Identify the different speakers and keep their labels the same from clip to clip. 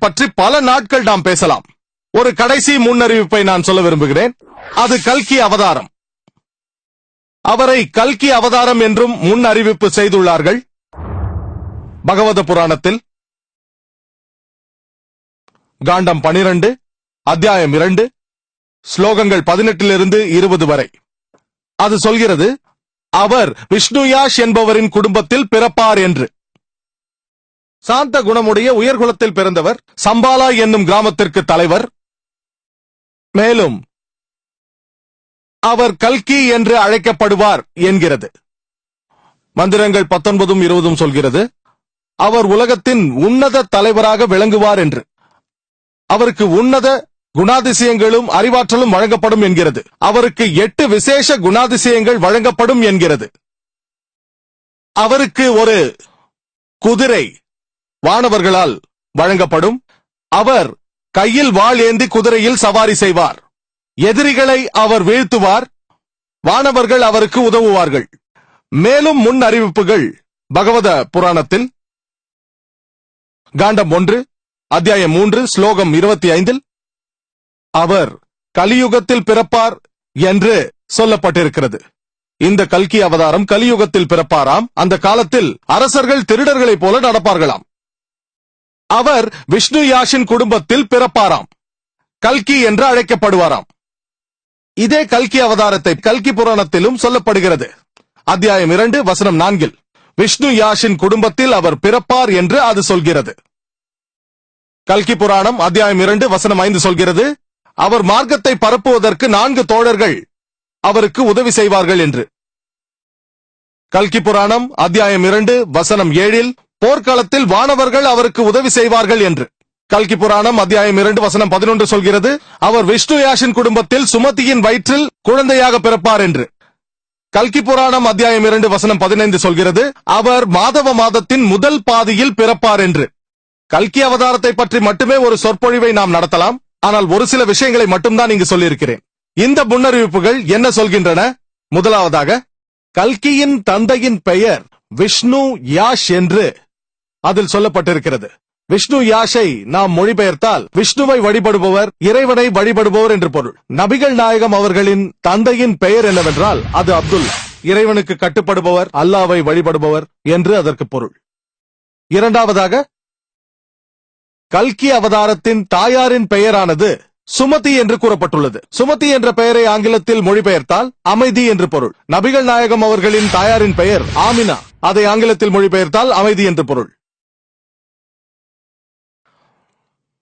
Speaker 1: பற்றி பல நாட்கள் நாம் பேசலாம். ஒரு கடைசி முன்னறிவிப்பை நான் சொல்ல விரும்புகிறேன். அது கல்கி அவதாரம். அவரை கல்கி அவதாரம் என்றும் முன் அறிவிப்பு செய்துள்ளார்கள். பகவத புராணத்தில் காண்டம் 12 அத்தியாயம் 2 ஸ்லோகங்கள் 18 20 வரை. அது சொல்கிறது, அவர் விஷ்ணுயாஷ் என்பவரின் குடும்பத்தில் பிறப்பார் என்று. சாந்த குணமுடைய உயர்குலத்தில் பிறந்தவர், சம்பாலா என்னும் கிராமத்திற்கு தலைவர். மேலும் அவர் கல்கி என்று அழைக்கப்படுவார் என்கிறது. மந்திரங்கள் 19 20 சொல்கிறது, அவர் உலகத்தின் உன்னத தலைவராக விளங்குவார் என்று. அவருக்கு உன்னத குணாதிசயங்களும் அறிவாற்றலும் வழங்கப்படும் என்கிறது. அவருக்கு 8 விசேஷ குணாதிசயங்கள் வழங்கப்படும் என்கிறது. அவருக்கு ஒரு குதிரை வானவர்களால் வழங்கப்படும். அவர் கையில் வாள் ஏந்தி குதிரையில் சவாரி செய்வார். எதிரிகளை அவர் வீழ்த்துவார். வானவர்கள் அவருக்கு உதவுவார்கள். மேலும் முன் அறிவிப்புகள் பகவத புராணத்தில் காண்டம் 1 அத்தியாயம் 3 ஸ்லோகம் 25 அவர் கலியுகத்தில் பிறப்பார் என்று சொல்லப்பட்டிருக்கிறது. இந்த கல்கி அவதாரம் கலியுகத்தில் பிறப்பாராம். அந்த காலத்தில் அரசர்கள் திருடர்களைப் போல நடப்பார்களாம். அவர் விஷ்ணு யாஷின் குடும்பத்தில் பிறப்பாராம். கல்கி என்று அழைக்கப்படுவாராம். இதே கல்கி அவதாரத்தை கல்கி புராணத்திலும் சொல்லப்படுகிறது. அத்தியாயம் 2 வசனம் 4 விஷ்ணு யாஷின் குடும்பத்தில் அவர் பிறப்பார் என்று அது சொல்கிறது. கல்கி புராணம் அத்தியாயம் 2 வசனம் 5 சொல்கிறது, அவர் மார்க்கத்தை பரப்புவதற்கு 4 தோழர்கள் அவருக்கு உதவி செய்வார்கள் என்று. கல்கி புராணம் அத்தியாயம் 2 வசனம் 7 போர்க்களத்தில் வானவர்கள் அவருக்கு உதவி செய்வார்கள் என்று. கல்கி புராணம் அத்தியாயம் 2 வசனம் 11 சொல்கிறது, அவர் விஷ்ணு யாஷின் குடும்பத்தில் சுமதியின் வயிற்றில் குழந்தையாக பிறப்பார் என்று. கல்கி புராணம் அத்தியாயம் 2 வசனம் 15 சொல்கிறது, அவர் மாதவ மாதத்தின் முதல் பாதியில் பிறப்பார் என்று. கல்கி அவதாரத்தை பற்றி மட்டுமே ஒரு சொற்பொழிவை நாம் நடத்தலாம். ஆனால் ஒரு சில விஷயங்களை மட்டும்தான் இங்கு சொல்லியிருக்கிறேன். இந்த முன்னறிவிப்புகள் என்ன சொல்கின்றன? முதலாவதாக, கல்கியின் தந்தையின் பெயர் விஷ்ணு யாஷ் என்று அதில் சொல்லப்பட்டிருக்கிறது. விஷ்ணு யாஷை நாம் மொழிபெயர்த்தால் விஷ்ணுவை வழிபடுபவர், இறைவனை வழிபடுபவர் என்று பொருள். நபிகள் நாயகம் அவர்களின் தந்தையின் பெயர் என்னவென்றால் அது அப்துல்லா, இறைவனுக்கு கட்டுப்படுபவர், அல்லாவை வழிபடுபவர் என்று அதற்கு பொருள். இரண்டாவதாக, கல்கி அவதாரத்தின் தாயாரின் பெயரானது சுமதி என்று கூறப்பட்டுள்ளது. சுமதி என்ற பெயரை ஆங்கிலத்தில் மொழிபெயர்த்தால் அமைதி என்று பொருள். நபிகள் நாயகம் அவர்களின் தாயாரின் பெயர் ஆமினா, அதை ஆங்கிலத்தில் மொழிபெயர்த்தால் அமைதி என்று பொருள்.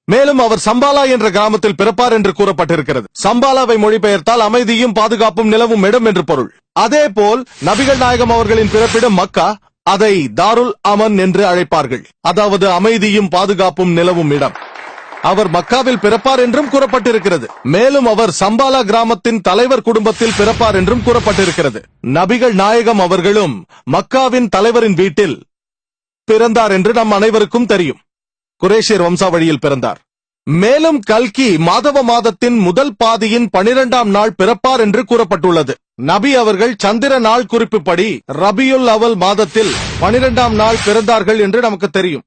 Speaker 1: மேலும் அவர் சம்பாலா என்ற கிராமத்தில் பிறப்பார் என்று கூறப்பட்டிருக்கிறது. சம்பாலாவை மொழிபெயர்த்தால் அமைதியும் பாதுகாப்பும் நிலவும் இடம் என்று பொருள். அதே போல் நபிகள் நாயகம் அவர்களின் பிறப்பிடம் மக்கா, அதை தாருல் அமன் என்று அழைப்பார்கள், அதாவது அமைதியும் பாதுகாப்பும் நிலவும் இடம். அவர் மக்காவில் பிறப்பார் என்றும் கூறப்பட்டிருக்கிறது. மேலும் அவர் சம்பாலா கிராமத்தின் தலைவர் குடும்பத்தில் பிறப்பார் என்றும் கூறப்பட்டிருக்கிறது. நபிகள் நாயகம் அவர்களும் மக்காவின் தலைவரின் வீட்டில் பிறந்தார் என்று நம் அனைவருக்கும் தெரியும். குரேஷியர் வம்சாவழியில் பிறந்தார். மேலும் கல்கி மாதவ மாதத்தின் முதல் பாதியின் 12ஆம் நாள் பிறப்பார் என்று கூறப்பட்டுள்ளது. நபி அவர்கள் சந்திர நாள் குறிப்புப்படி ரபியுல் அவல் மாதத்தில் 12ஆம் நாள் பிறந்தார்கள் என்று நமக்கு தெரியும்.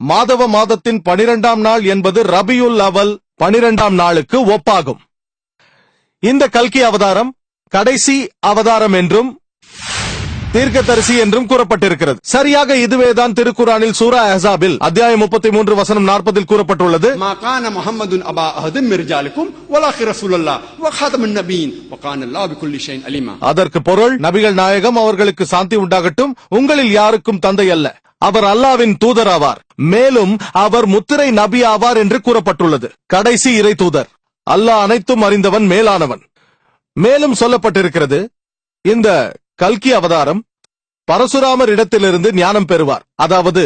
Speaker 1: மாதவ மாதத்தின் 12ஆம் நாள் என்பது ரபியுல் அவல் 12ஆம் நாளுக்கு ஒப்பாகும். இந்த கல்கி அவதாரம் கடைசி அவதாரம் என்றும் தீர்க்கதரிசி என்றும் கூறப்பட்டிருக்கிறது. சரியாக இதுவேதான் திருக்குரானில் சூரா அஹ்ஸாபில் அத்தியாயம் 33 வசனம் 40 கூறப்பட்டுள்ளது.
Speaker 2: மாகான முஹம்மதுன் அபா அஹதின் மின் ரிஜாலிக்கும் வலாஹி ரசூலுல்லாஹ் வ காதமுன் நபியின் வ கான அல்லாஹ் பிகுல்லி ஷைஇன் அலீமா.
Speaker 1: அதற்கு பொருள், நபிகள் நாயகம் அவர்களுக்கு சாந்தி உண்டாகட்டும், உங்களில் யாருக்கும் தந்தை அல்ல, அவர் அல்லாவின் தூதர் ஆவார். மேலும் அவர் முத்திரை நபி ஆவார் என்று கூறப்பட்டுள்ளது. கடைசி இறை தூதர். அல்லாஹ் அனைத்தும் அறிந்தவன், மேலானவன். மேலும் சொல்லப்பட்டிருக்கிறது, இந்த கல்கி அவதாரம் பரசுராமர் இடத்திலிருந்து ஞானம் பெறுவார், அதாவது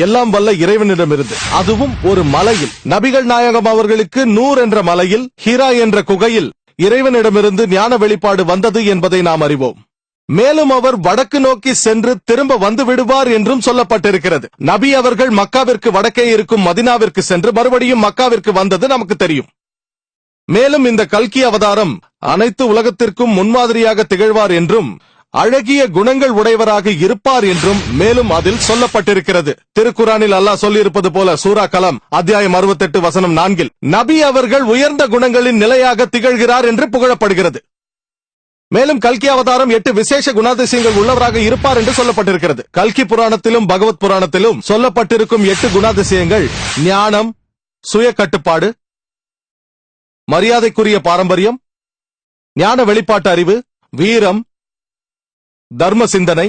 Speaker 1: எல்லாம் வல்ல இறைவனிடமிருந்து, அதுவும் ஒரு மலையில். நபிகள் நாயகம் அவர்களுக்கு நூர் என்ற மலையில், ஹீரா என்ற குகையில் இறைவனிடமிருந்து ஞான வெளிப்பாடு வந்தது என்பதை நாம் அறிவோம். மேலும் அவர் வடக்கு நோக்கி சென்று திரும்ப வந்து விடுவார் என்றும் சொல்லப்பட்டிருக்கிறது. நபி அவர்கள் மக்காவிற்கு வடக்கே இருக்கும் மதினாவிற்கு சென்று மறுபடியும் மக்காவிற்கு வந்தது நமக்கு தெரியும். மேலும் இந்த கல்கி அவதாரம் அனைத்து உலகத்திற்கும் முன்மாதிரியாக திகழ்வார் என்றும் அழகிய குணங்கள் உடையவராக இருப்பார் என்றும் மேலும் அதில் சொல்லப்பட்டிருக்கிறது. திருக்குரானில் அல்லாஹ் சொல்லியிருப்பது போல சூரா கலம் அத்தியாயம் 68 வசனம் 4 நபி அவர்கள் உயர்ந்த குணங்களின் நிலையாக திகழ்கிறார் என்று புகழப்படுகிறது. மேலும் கல்கி அவதாரம் 8 விசேஷ குணாதிசயங்கள் உள்ளவராக இருப்பார் என்று சொல்லப்பட்டிருக்கிறது. கல்கி புராணத்திலும் பகவத் புராணத்திலும் சொல்லப்பட்டிருக்கும் 8 குணாதிசயங்கள் ஞானம், சுய கட்டுப்பாடு, மரியாதைக்குரிய பாரம்பரியம், ஞான வெளிப்பாட்டு அறிவு, வீரம், தர்ம சிந்தனை,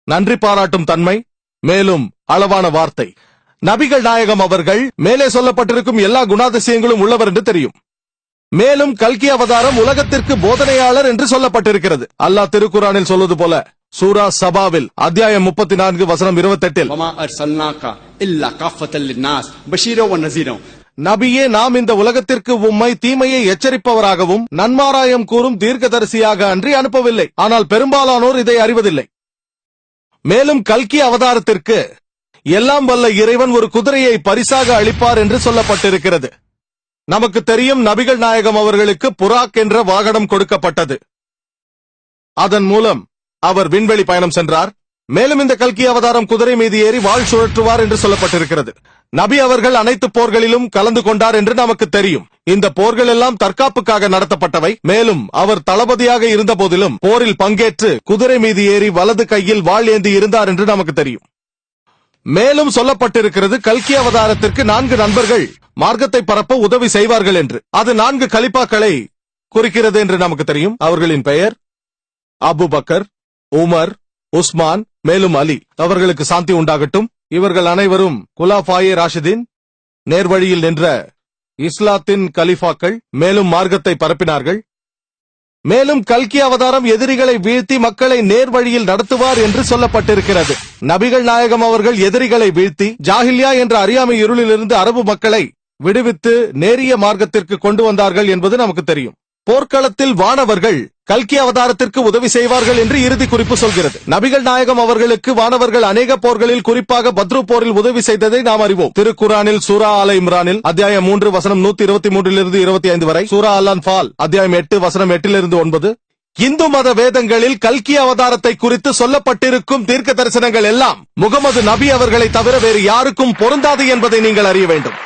Speaker 1: நன்றி பாராட்டும் தன்மை, மேலும் அளவான வார்த்தை. நபிகள் நாயகம் அவர்கள் மேலே சொல்லப்பட்டிருக்கும் எல்லா குணாதிசயங்களும் உள்ளவர் என்று தெரியும். மேலும் கல்கி அவதாரம் உலகத்திற்கு போதனையாளர் என்று சொல்லப்பட்டிருக்கிறது. அல்லாஹ் திருக்குரானில் சொல்வது போல சூரா சபாவில் அத்தியாயம் 34 வசனம் 28
Speaker 2: வமா அர்சல்னாகா இல்லா காஃபத்தல் லின்னாஸ் பஷீரா வ நஸீரா
Speaker 1: நபியே, நாம் இந்த உலகத்திற்கு உம்மை தீமையை எச்சரிப்பவராகவும் நன்மாராயம் கூறும் தீர்க்கதரிசியாக அன்றி அனுப்பவில்லை. ஆனால் பெரும்பாலானோர் இதை அறிவதில்லை. மேலும் கல்கி அவதாரத்திற்கு எல்லாம் வல்ல இறைவன் ஒரு குதிரையை பரிசாக அளிப்பார் என்று சொல்லப்பட்டிருக்கிறது. நமக்கு தெரியும், நபிகள் நாயகம் அவர்களுக்கு புராக் என்ற வாகனம் கொடுக்கப்பட்டது. அதன் மூலம் அவர் விண்வெளி பயணம் சென்றார். மேலும் இந்த கல்கி அவதாரம் குதிரை மீது ஏறி வாள் சுழற்றுவார் என்று சொல்லப்பட்டிருக்கிறது. நபி அவர்கள் அனைத்து போர்களிலும் கலந்து கொண்டார் என்று நமக்கு தெரியும். இந்த போர்கள் எல்லாம் தற்காப்புக்காக நடத்தப்பட்டவை. மேலும் அவர் தளபதியாக இருந்த போதிலும் போரில் பங்கேற்று குதிரை மீது ஏறி வலது கையில் வாள் ஏந்தி இருந்தார் என்று நமக்கு தெரியும். மேலும் சொல்லப்பட்டிருக்கிறது, கல்கி அவதாரத்திற்கு 4 நண்பர்கள் மார்க்கத்தை பரப்ப உதவி செய்வார்கள் என்று. அது 4 கலிப்பாக்களை குறிக்கிறது என்று நமக்கு தெரியும். அவர்களின் பெயர் அபு பக்கர், உமர், உஸ்மான், மேலும் அலி. அவர்களுக்கு சாந்தி உண்டாகட்டும். இவர்கள் அனைவரும் குலாஃபாயே ராஷிதீன், நேர்வழியில் நின்ற இஸ்லாத்தின் கலிஃபாக்கள். மேலும் மார்க்கத்தை பரப்பினார்கள். மேலும் கல்கி அவதாரம் எதிரிகளை வீழ்த்தி மக்களை நேர்வழியில் நடத்துவார் என்று சொல்லப்பட்டிருக்கிறது. நபிகள் நாயகம் அவர்கள் எதிரிகளை வீழ்த்தி ஜாஹிலியா என்ற அறியாமை இருளிலிருந்து அரபு மக்களை விடுவித்து நேரிய மார்க்கத்திற்கு கொண்டு வந்தார்கள் என்பது நமக்கு தெரியும். போர்க்களத்தில் வானவர்கள் கல்கி அவதாரத்திற்கு உதவி செய்வார்கள் என்று இறுதி குறிப்பு சொல்கிறது. நபிகள் நாயகம் அவர்களுக்கு வானவர்கள் அநேக போர்களில், குறிப்பாக பத்ரு போரில் உதவி செய்ததை நாம் அறிவோம். திருக்குரானில் சூரா ஆல இம்ரானில் அத்தியாயம் 3 வசனம் 123 25 வரை, சூரா அல் அன்ஃபால் அத்தியாயம் 8 வசனம் 8 9. இந்து மத வேதங்களில் கல்கி அவதாரத்தை குறித்து சொல்லப்பட்டிருக்கும் தீர்க்க தரிசனங்கள் எல்லாம் முகமது நபி அவர்களை தவிர வேறு யாருக்கும் பொருந்தாது என்பதை நீங்கள் அறிய வேண்டும்.